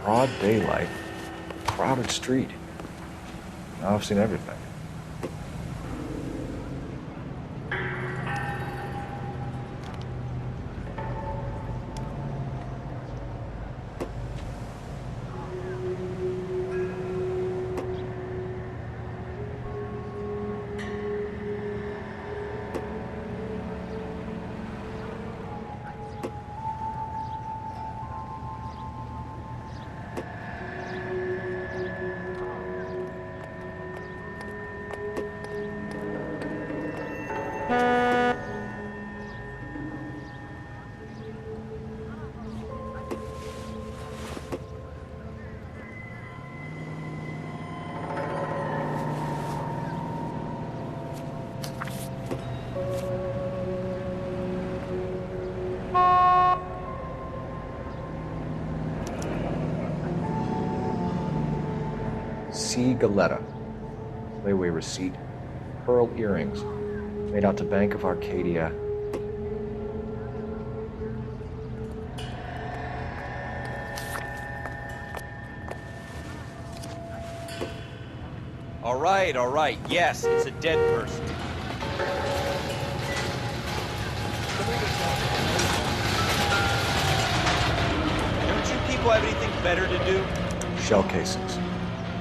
Broad daylight, crowded street. Now I've seen everything. C. Galetta. Layaway receipt. Pearl earrings. Made out to Bank of Arcadia. All right. Yes, it's a dead person. Don't you people have anything better to do? Shell casings.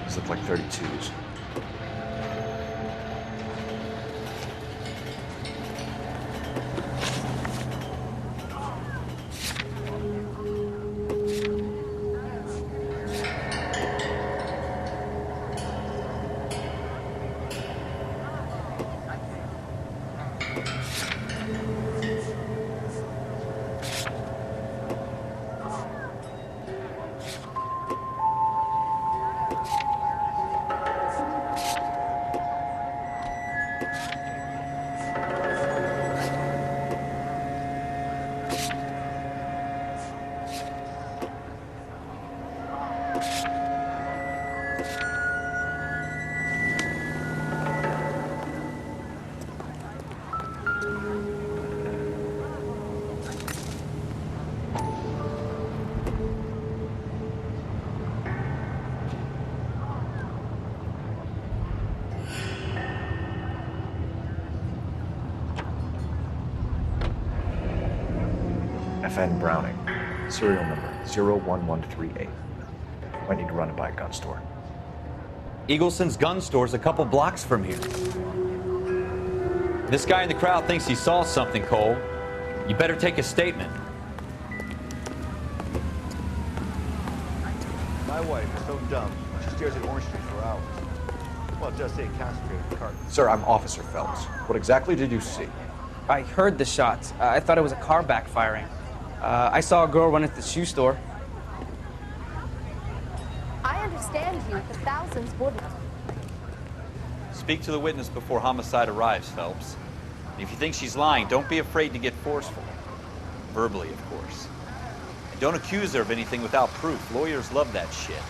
These look like 32s. FN Browning, serial number 01138. Might need to run it by a gun store. Eagleson's gun store's a couple blocks from here. This guy in the crowd thinks he saw something, Cole. You better take a statement. My wife is so dumb, she stares at Orange Street for hours. Well, just say concentrated cart. Sir, I'm Officer Phelps. What exactly did you see? I heard the shots. I thought it was a car backfiring. I saw a girl run into the shoe store. I understand you, but thousands wouldn't. Speak to the witness before homicide arrives, Phelps. And if you think she's lying, don't be afraid to get forceful. Verbally, of course. And don't accuse her of anything without proof. Lawyers love that shit.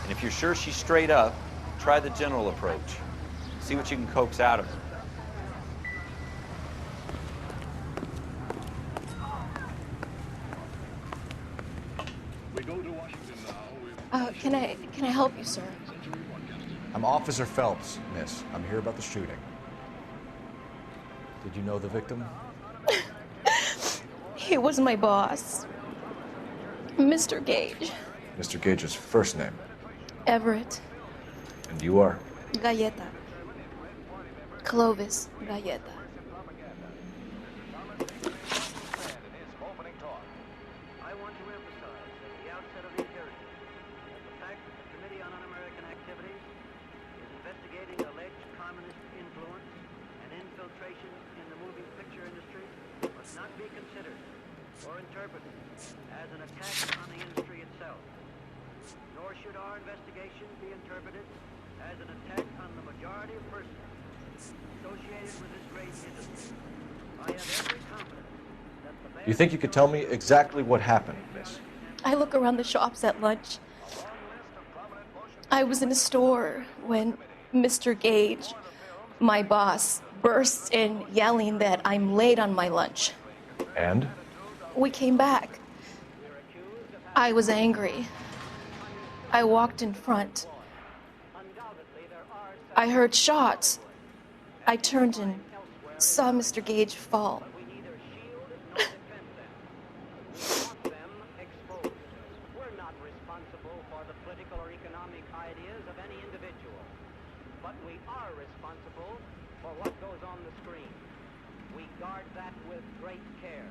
And if you're sure she's straight up, try the general approach. See what you can coax out of her. Can I help you, sir? I'm Officer Phelps, miss. I'm here about the shooting. Did you know the victim? He was my boss, Mr. Gage. Mr. Gage's first name. Everett. And you are? Galleta. Clovis Galleta. You think you could tell me exactly what happened, miss? I look around the shops at lunch. I was in a store when Mr. Gage, my boss, bursts in yelling that I'm late on my lunch. And? We came back. I was angry. I walked in front. I heard shots. I turned and saw Mr. Gage fall. We're not responsible for the political or economic ideas of any individual, but we are responsible for what goes on the screen. We guard that with great care.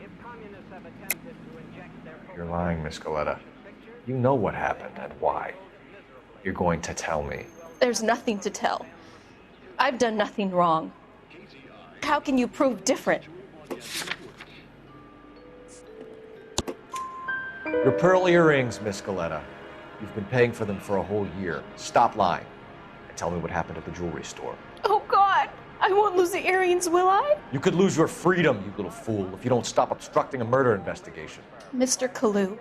If communists have attempted to inject their... You're lying, Miss Galetta. You know what happened and why. You're going to tell me. There's nothing to tell. I've done nothing wrong. How can you prove different? Your pearl earrings, Miss Galetta. You've been paying for them for a whole year. Stop lying and tell me what happened at the jewelry store. Oh, God! I won't lose the earrings, will I? You could lose your freedom, you little fool, if you don't stop obstructing a murder investigation. Mr. Kalu.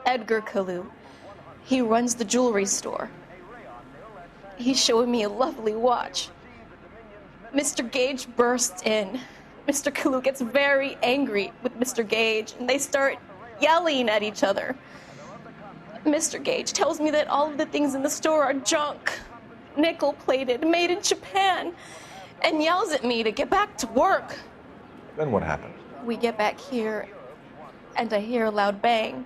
Edgar Kalu. He runs the jewelry store. He's showing me a lovely watch. Mr. Gage bursts in. Mr. Kalu gets very angry with Mr. Gage, and they start yelling at each other. Mr. Gage tells me that all of the things in the store are junk, nickel-plated, made in Japan, and yells at me to get back to work. Then what happened? We get back here, and I hear a loud bang.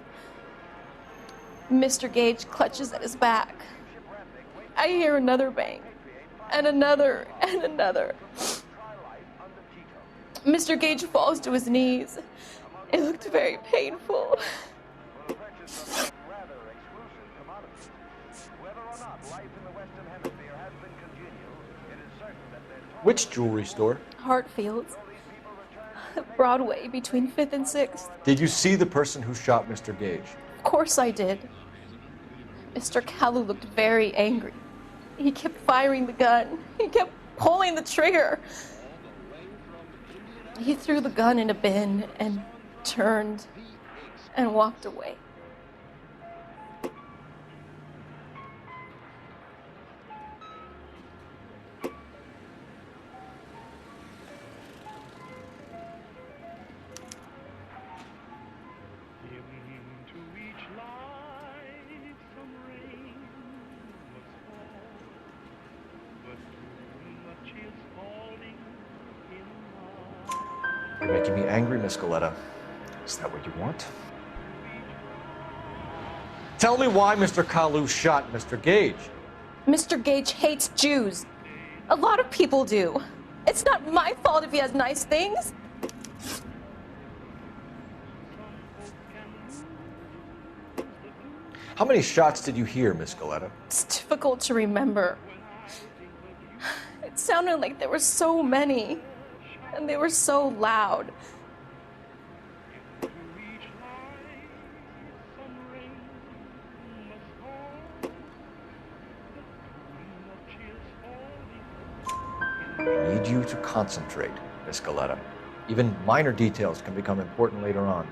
Mr. Gage clutches at his back. I hear another bang, and another, and another. Mr. Gage falls to his knees. It looked very painful. Which jewelry store? Hartfield's. Broadway, between 5th and 6th. Did you see the person who shot Mr. Gage? Of course I did. Mr. Kalu looked very angry. He kept firing the gun. He kept pulling the trigger. He threw the gun in a bin and turned and walked away. You're making me angry, Miss Galetta. Is that what you want? Tell me why Mr. Kalu shot Mr. Gage. Mr. Gage hates Jews. A lot of people do. It's not my fault if he has nice things. How many shots did you hear, Miss Galetta? It's difficult to remember. It sounded like there were so many, and they were so loud. I need you to concentrate, Miss Galetta. Even minor details can become important later on.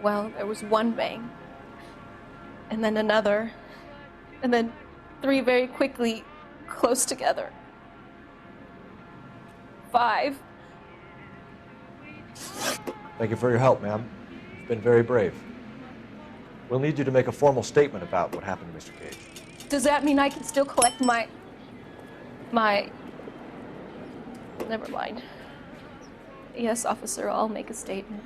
Well, there was one bang, and then another, and then three very quickly, close together. 5. Thank you for your help, ma'am. You've been very brave. We'll need you to make a formal statement about what happened to Mr. Gage. Does that mean I can still collect my... Never mind. Yes, officer, I'll make a statement.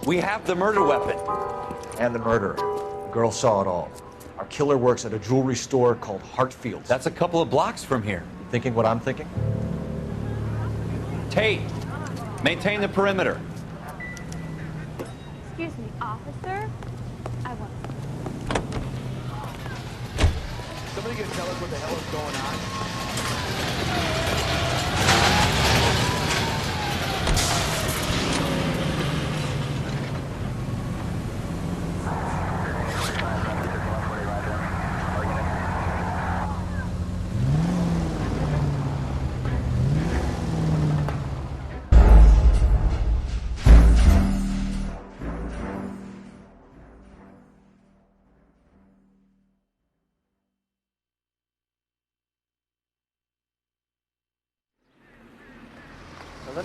We have the murder weapon. And the murderer. The girl saw it all. Our killer works at a jewelry store called Hartfield's. That's a couple of blocks from here. You thinking what I'm thinking? Tate, maintain the perimeter. Excuse me, officer? I want... Somebody gonna tell us what the hell is going on?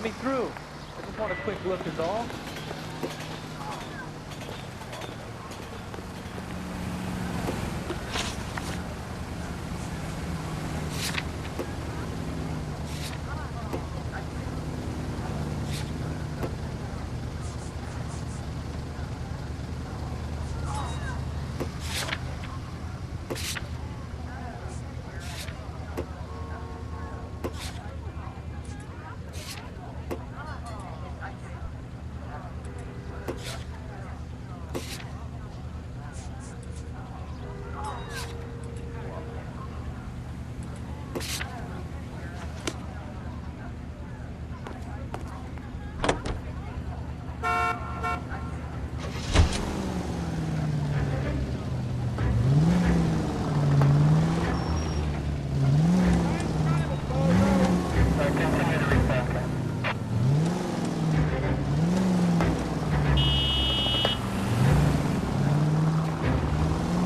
Let me through. I just want a quick look is all.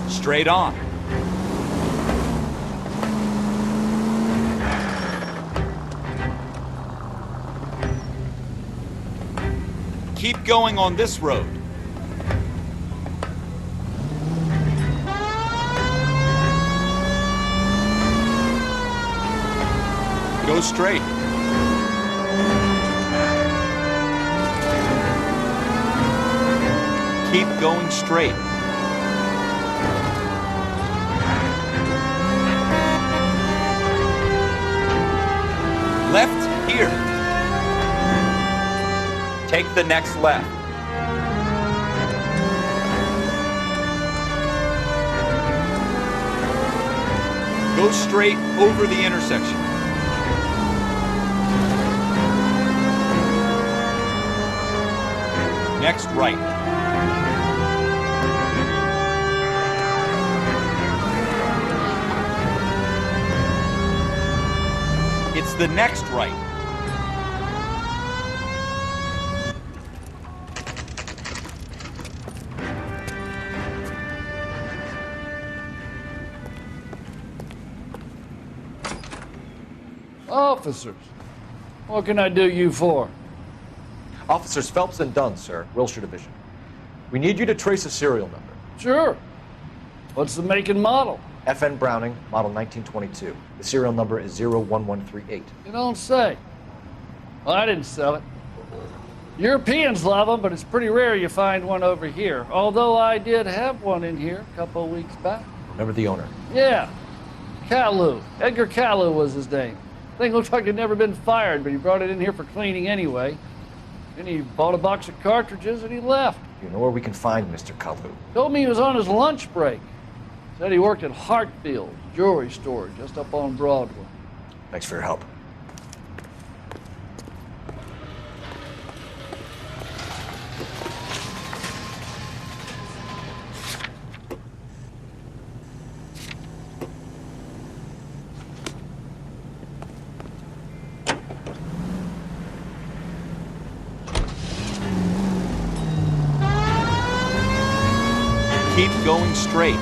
Straight on. Keep going on this road. Go straight. Keep going straight. Left here. Take the next left. Go straight over the intersection. Next right. It's the next right. Officers, what can I do you for? Officers Phelps and Dunn, sir, Wilshire Division. We need you to trace a serial number. Sure. What's the make and model? FN Browning, model 1922. The serial number is 01138. You don't say. Well, I didn't sell it. Europeans love them, but it's pretty rare you find one over here. Although I did have one in here a couple of weeks back. Remember the owner? Yeah. Caillou. Edgar Caillou was his name. Thing looked like he'd never been fired, but he brought it in here for cleaning anyway. Then he bought a box of cartridges and he left. You know where we can find Mr. Kalu? Told me he was on his lunch break. Said he worked at Hartfield jewelry store just up on Broadway. Thanks for your help. Keep going straight.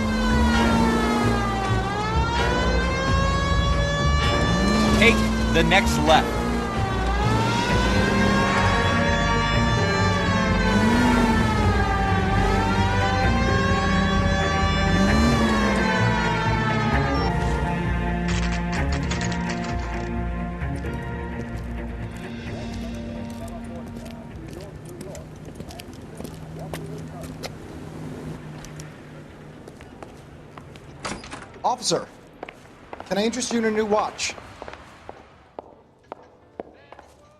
Take the next left. Officer, can I interest you in a new watch?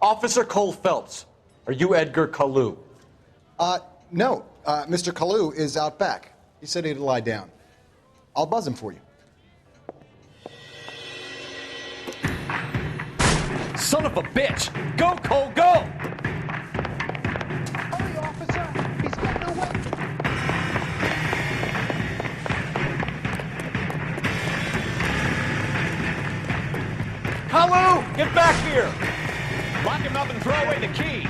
Officer Cole Phelps, are you Edgar Kalu? No. Mr. Kalu is out back. He said he'd lie down. I'll buzz him for you. Son of a bitch! Go, Cole, go! Hurry, officer! He's getting away! Kalu, get back here! Lock him up and throw away the key!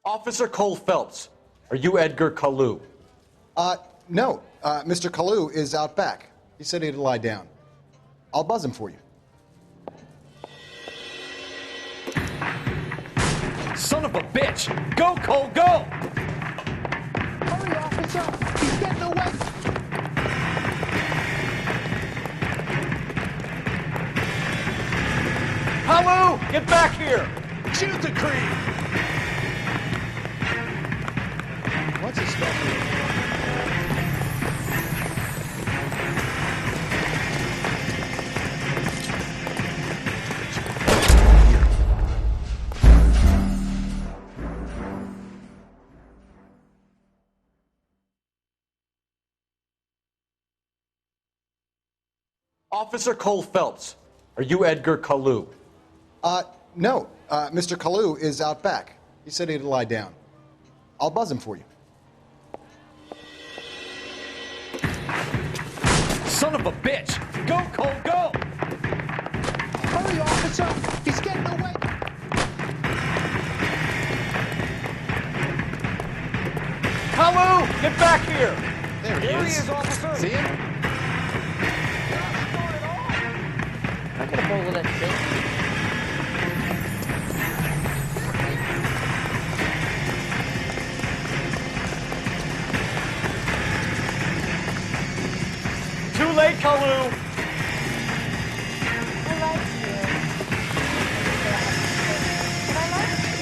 Officer Cole Phelps, are you Edgar Kalu? No. Mr. Kalu is out back. He said he'd lie down. I'll buzz him for you. Son of a bitch! Go, Cole, go! Hurry, officer! He's getting away! Kalu, get back here! Shoot the creep! What's his stuff? Officer Cole Phelps, are you Edgar Kalu? No. Mr. Kalu is out back. He said he'd lie down. I'll buzz him for you. Son of a bitch! Go, Cole, go! Hurry, officer! He's getting away! Kalu, get back here! There he is, officer! See him? I got a bowl of that shit. Too late, Kalu! I like you. But I like you.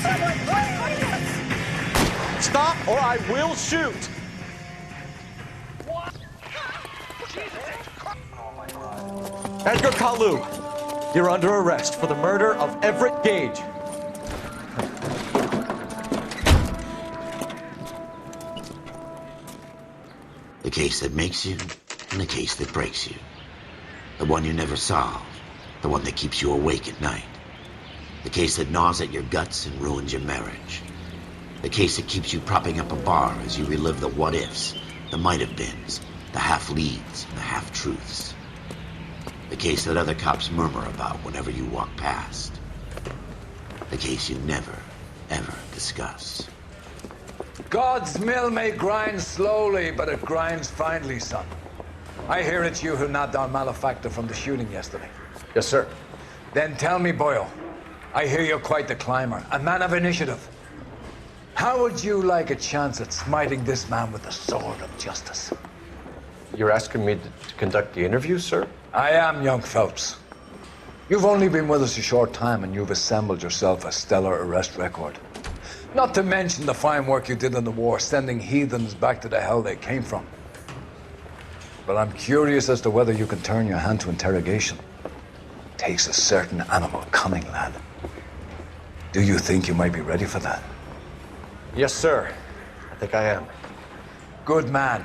Someone, please! Stop or I will shoot! Edgar Kalu, you're under arrest for the murder of Everett Gage. The case that makes you, and the case that breaks you. The one you never solve, the one that keeps you awake at night. The case that gnaws at your guts and ruins your marriage. The case that keeps you propping up a bar as you relive the what-ifs, the might-have-beens, the half-leads, and the half-truths. The case that other cops murmur about whenever you walk past. The case you never, ever discuss. God's mill may grind slowly, but it grinds finely, son. I hear it's you who knocked down Malefactor from the shooting yesterday. Yes, sir. Then tell me, Boyle, I hear you're quite the climber, a man of initiative. How would you like a chance at smiting this man with the sword of justice? You're asking me to conduct the interview, sir? I am, young Phelps. You've only been with us a short time, and you've assembled yourself a stellar arrest record. Not to mention the fine work you did in the war, sending heathens back to the hell they came from. But I'm curious as to whether you can turn your hand to interrogation. Takes a certain animal cunning, lad. Do you think you might be ready for that? Yes, sir. I think I am. Good man.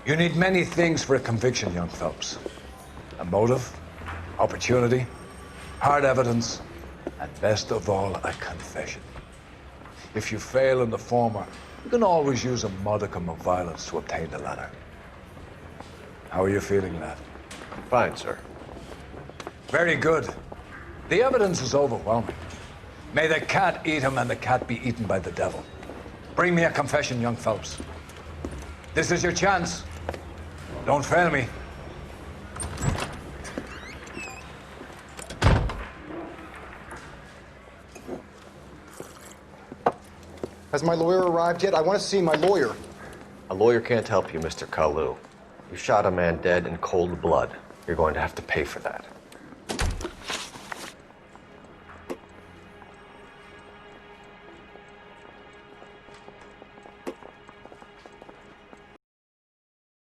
You need many things for a conviction, young Phelps. A motive, opportunity, hard evidence, and best of all, a confession. If you fail in the former, you can always use a modicum of violence to obtain the latter. How are you feeling, lad? Fine, sir. Very good. The evidence is overwhelming. May the cat eat him and the cat be eaten by the devil. Bring me a confession, young Phelps. This is your chance. Don't fail me. Has my lawyer arrived yet? I want to see my lawyer. A lawyer can't help you, Mr. Kalu. You shot a man dead in cold blood. You're going to have to pay for that.